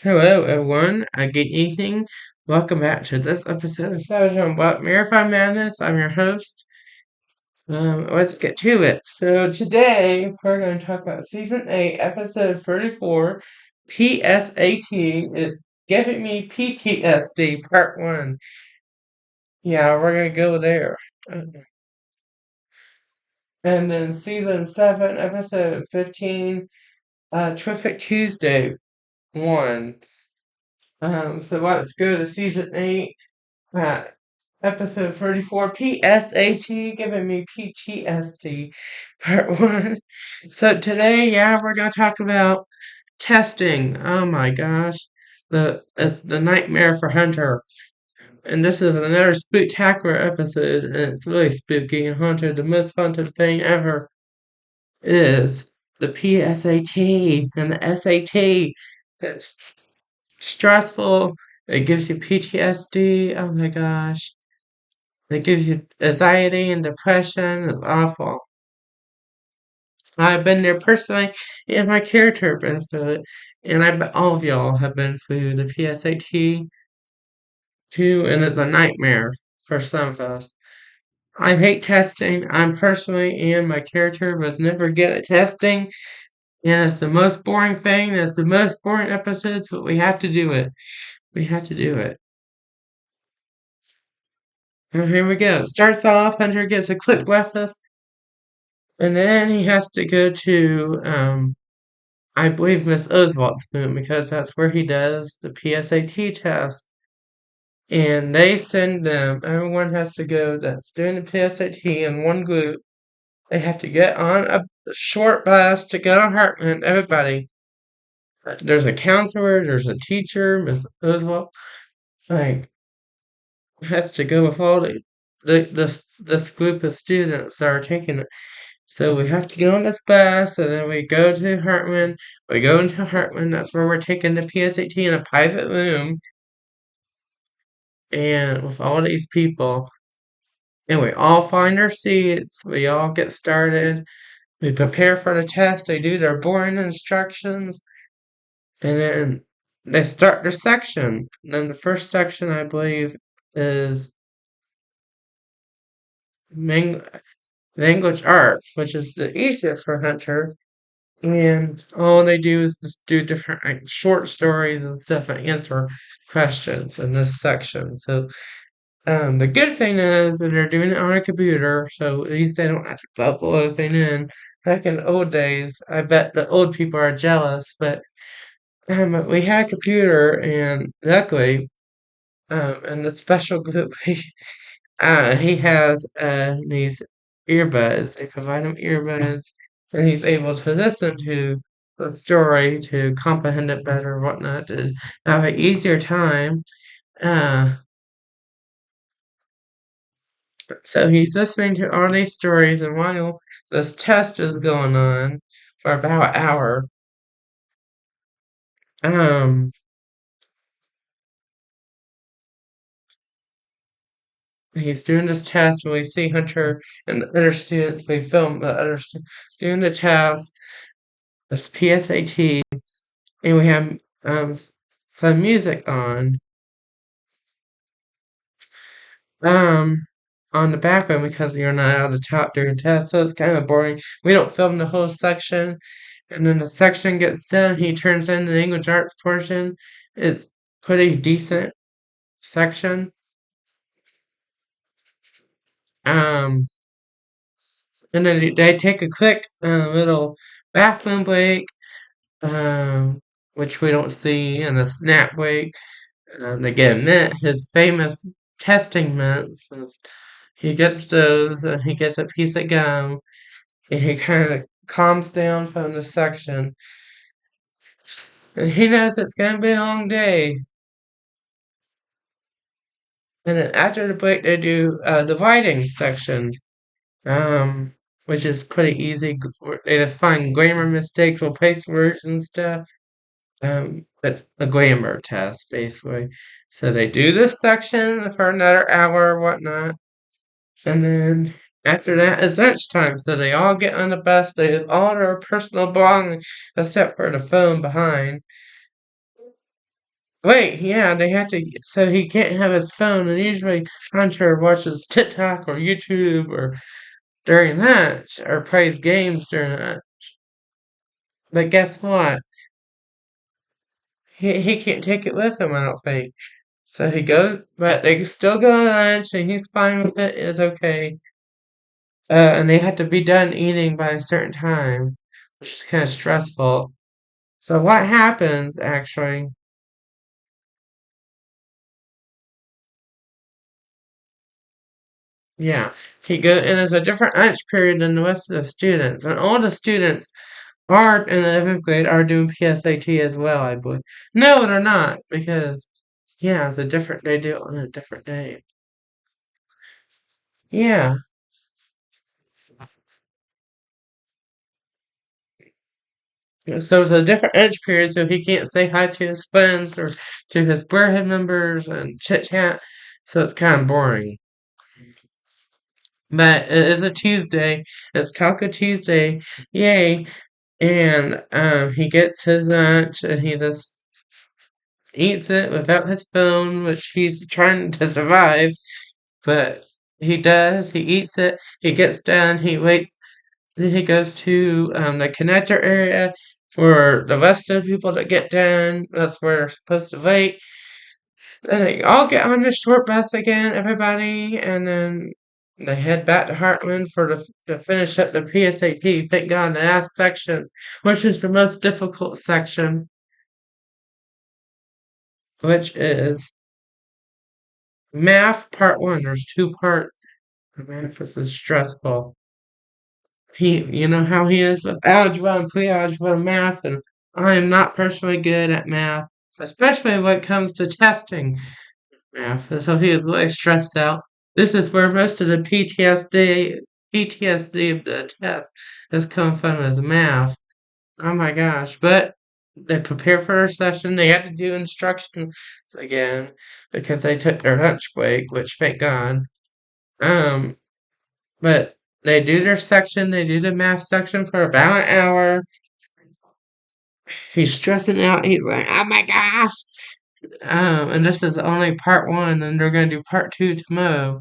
Hello, everyone. Good evening. Welcome back to this episode of Savage on What Marathon Madness. I'm your host. Let's get to it. So today we're going to talk about Season 8, Episode 34, PSAT. It's Giving Me PTSD, Part 1. Yeah, we're going to go there. And then Season 7, Episode 15, Terrific Tuesday 1. So let's go to Season 8. Uh, Episode 34, PSAT, giving me PTSD, part one. So today, yeah, we're gonna talk about testing. Oh my gosh. It's the nightmare for Hunter. And this is another spooktacular episode, and it's really spooky and haunted. The most haunted thing ever is the PSAT and the SAT. It's stressful. It gives you PTSD. Oh my gosh. It gives you anxiety and depression. It's awful. I've been there personally, and my character have been through it. And I bet all of y'all have been through the PSAT too, and it's a nightmare for some of us. I hate testing. I'm personally and my character was never good at testing. And it's the most boring thing. It's the most boring episodes, but we have to do it. We have to do it. And here we go. It starts off, Hunter gets a quick breakfast, and then he has to go to I believe Miss Oswald's room because that's where he does the PSAT test. And they send them, everyone has to go that's doing the PSAT in one group. They have to get on a short bus to go to Hartman, everybody. There's a counselor, there's a teacher, Miss Oswald, like, has to go with all this group of students that are taking it. So we have to get on this bus, and then we go to Hartman. We go into Hartman. That's where we're taking the PSAT in a private room, and with all these people, and we all find our seats. We all get started. We prepare for the test. They do their boring instructions, and then they start their section. And then the first section, I believe, is Mang- language arts, which is the easiest for Hunter. And all they do is just do different like short stories and stuff and answer questions in this section. So the good thing is that they're doing it on a computer, so at least they don't have to bubble everything in. Back in the old days, I bet the old people are jealous, but we had a computer, and luckily, in the special group, he has these earbuds. They provide him earbuds, and he's able to listen to the story to comprehend it better, whatnot, to have an easier time. Uh, so he's listening to all these stories, and while this test is going on for about an hour, um, he's doing this test, and we see Hunter and the other students. We film the other doing the test. This PSAT, and we have some music um on the background because you're not allowed to talk during tests, so it's kind of boring. We don't film the whole section, and then the section gets done. He turns in the language arts portion. It's pretty decent section. Um, and then they take a quick little bathroom break, um, which we don't see, and a snack break. They get mint, his famous testing mints. He gets those, and he gets a piece of gum, and he kind of calms down from the section. And he knows it's going to be a long day. And then after the break, they do the writing section, which is pretty easy. They just find grammar mistakes, replace words and stuff. That's a grammar test, basically. So they do this section for another hour or whatnot. And then after that is lunchtime, so they all get on the bus. They have all their personal belongings except for the phone behind. Wait, yeah, they have to, so he can't have his phone, and usually Hunter watches TikTok or YouTube or during lunch, or plays games during lunch. But guess what? He can't take it with him, I don't think. So he goes, but they can still go to lunch, and he's fine with it, it's okay. And they have to be done eating by a certain time, which is kind of stressful. So what happens, actually, yeah, he go and there's a different lunch period than the rest of the students, and all the students are in the 11th grade are doing PSAT as well, I believe. No, they're not because yeah, it's a different. They do it on a different day. Yeah, so it's a different lunch period, so he can't say hi to his friends or to his Brotherhood members and chit chat. So it's kind of boring. But it is a Tuesday. It's Taco Tuesday. Yay. And he gets his lunch and he just eats it without his phone, which he's trying to survive. But he does. He eats it. He gets done. He waits. Then he goes to the connector area for the rest of the people to get done. That's where they're supposed to wait. Then they all get on the short bus again, everybody, and then they head back to Hartland to finish up the PSAT. Thank God, the last section, which is the most difficult section, which is math part one. There's two parts. Math is stressful. You know how he is with algebra and pre-algebra math, and I am not personally good at math, especially when it comes to testing. Yeah, so he is really stressed out. This is where most of the PTSD of the test has come from is math. Oh my gosh. But they prepare for a session. They had to do instructions again because they took their lunch break, which thank God. Um, but they do their section, they do the math section for about an hour. He's stressing out. He's like, oh my gosh. And this is only part one, and they're going to do part two tomorrow.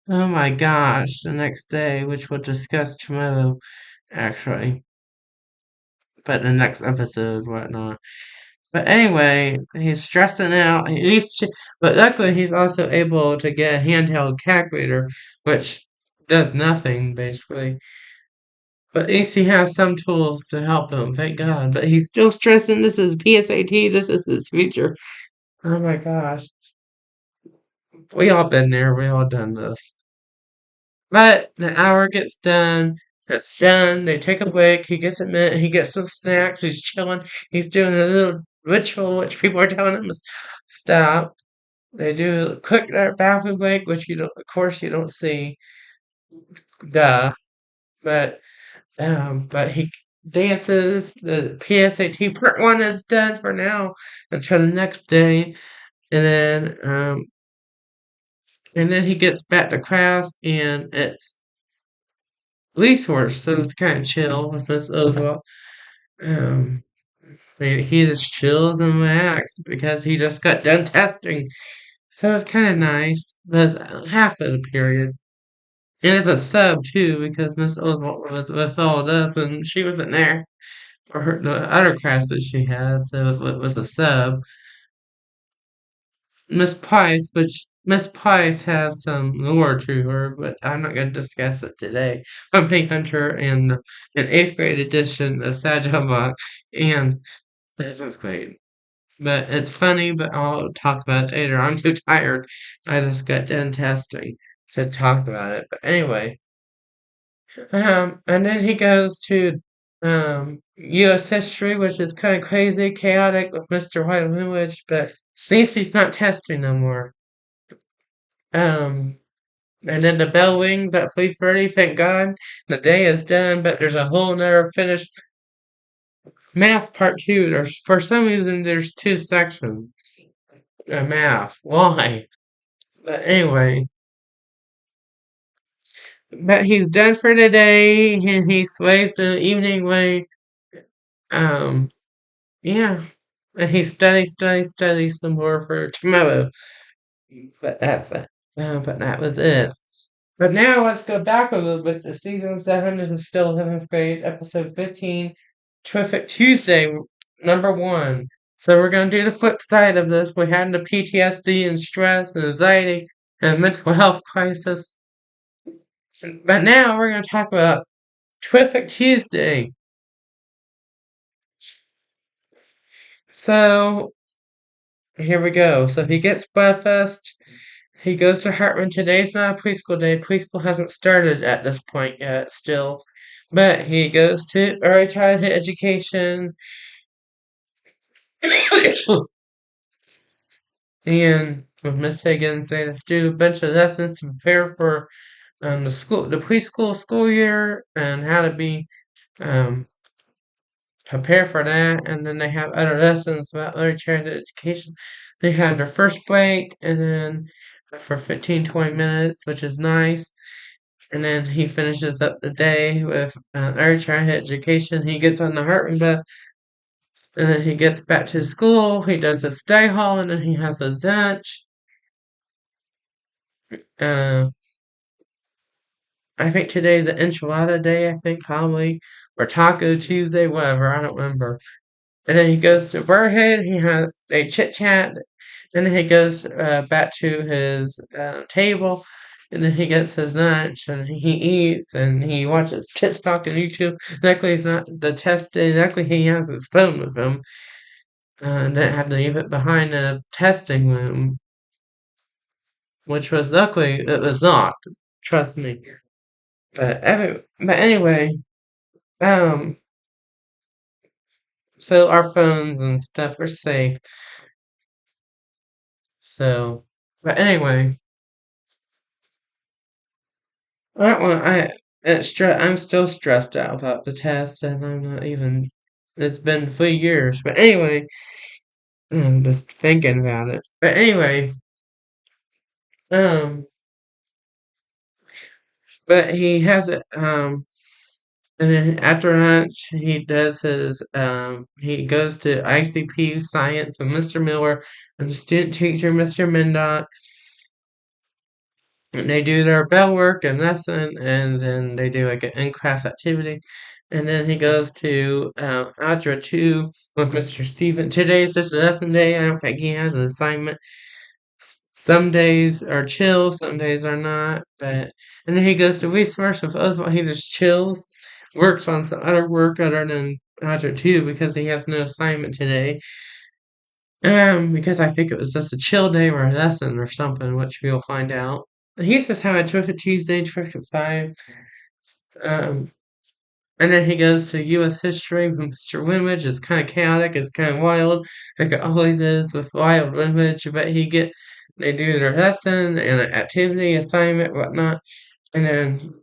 Oh my gosh, the next day, which we'll discuss tomorrow, actually, but the next episode, whatnot. But anyway, he's stressing out. But luckily, he's also able to get a handheld calculator, which does nothing basically. But at least he has some tools to help him, thank God. But he's still stressing. This is PSAT. This is his future. Oh my gosh, we all been there. We all done this. But the hour gets done. It's done. They take a break. He gets a minute. He gets some snacks. He's chilling. He's doing a little ritual, which people are telling him to stop. They do a quick bathroom break, which you don't, of course, you don't see. Duh. But but he dances. The PSAT part one is done for now until the next day, and then he gets back to class, and it's resource, so it's kind of chill with this overall. Um, he just chills and relaxed because he just got done testing, so it's kind of nice. That's half of the period. And it's a sub too because Miss Oswald was with all us and she wasn't there for the other class that she has, so it was a sub. Miss Price has some lore to her, but I'm not going to discuss it today. I'm Pink Hunter and an eighth grade edition of Sag Humbug and seventh grade. But it's funny, but I'll talk about it later. I'm too tired. I just got done testing to talk about it. But anyway, and then he goes to U.S. history, which is kind of crazy, chaotic with Mr. White language, but at least he's not testing no more. Um, and then the bell rings at 3:30. Thank God, the day is done. But there's a whole nother finished math part two. There's for some reason there's two sections. Math. Why? But anyway, but he's done for the day, and he sways to the evening way. Um, yeah. And he studies some more for tomorrow. But that's it. But that was it. But now let's go back a little bit to season 7. It is still 11th grade, episode 15, Terrific Tuesday, number 1. So we're going to do the flip side of this. We had the PTSD and stress and anxiety and mental health crisis. But now we're going to talk about Terrific Tuesday. So here we go. So he gets breakfast. He goes to Hartman. Today's not a preschool day. Preschool hasn't started at this point yet, still. But he goes to early childhood education. And with Miss Higgins, they just do a bunch of lessons to prepare for the preschool school year and how to be um, prepare for that. And then they have other lessons about early childhood education. They have their first break, and then for 15-20 minutes, which is nice. And then he finishes up the day with early childhood education. He gets on the Heartland bus, and then he gets back to his school. He does a stay hall, and then he has a lunch. Uh, I think today's an enchilada day. I think probably or Taco Tuesday, whatever. I don't remember. And then he goes to Brotherhood. He has a chit chat. Then he goes back to his table, and then he gets his lunch, and he eats, and he watches TikTok and YouTube. Luckily, he's not the test day. Luckily, he has his phone with him, and didn't have to leave it behind in a testing room, which was luckily it was not. Trust me. But anyway, um, so our phones and stuff are safe. So, but anyway. I'm still stressed out about the test, and I'm not even. It's been 3 years, but anyway, I'm just thinking about it. But anyway, um, but he has it, and then after lunch, he does he goes to ICP Science with Mr. Miller and the student teacher, Mr. Mindock. And they do their bell work and lesson, and then they do like an in-class activity. And then he goes to Algebra 2 with Mr. Stephen. Today's just a lesson day. I don't think he has an assignment. Some days are chill, some days are not. And then he goes to resource with Oswald. He just chills, works on some other work other than Algebra 2 because he has no assignment today. Because I think it was just a chill day or a lesson or something, which we'll find out. He's just having a terrific Tuesday, terrific 5. Um, and then he goes to U.S. history with Mr. Winwich. It's kind of chaotic. It's kind of wild, like it always is with wild Winwich. But they do their lesson and an activity, assignment, whatnot. And then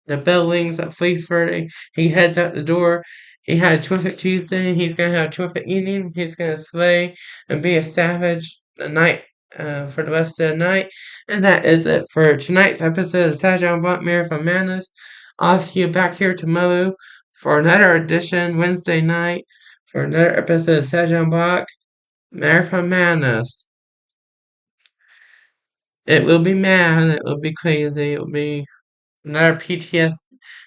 the bell rings at 3:30. He heads out the door. He had a terrific Tuesday. He's gonna have a terrific evening. He's gonna slay and be a savage the night for the rest of the night. And that is it for tonight's episode of Sajjan Bot Marathon Madness. I'll see you back here tomorrow for another edition Wednesday night for another episode of Sajjan Bot Marathon Madness. It will be mad. It will be crazy. It will be another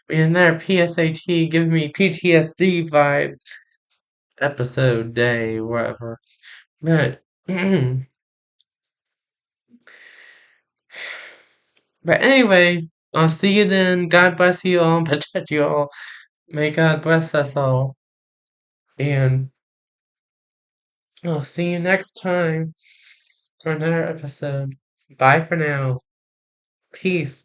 another PSAT Giving Me PTSD vibe episode day, whatever. But, but anyway, I'll see you then. God bless you all and protect you all. May God bless us all. And I'll see you next time for another episode. Bye for now. Peace.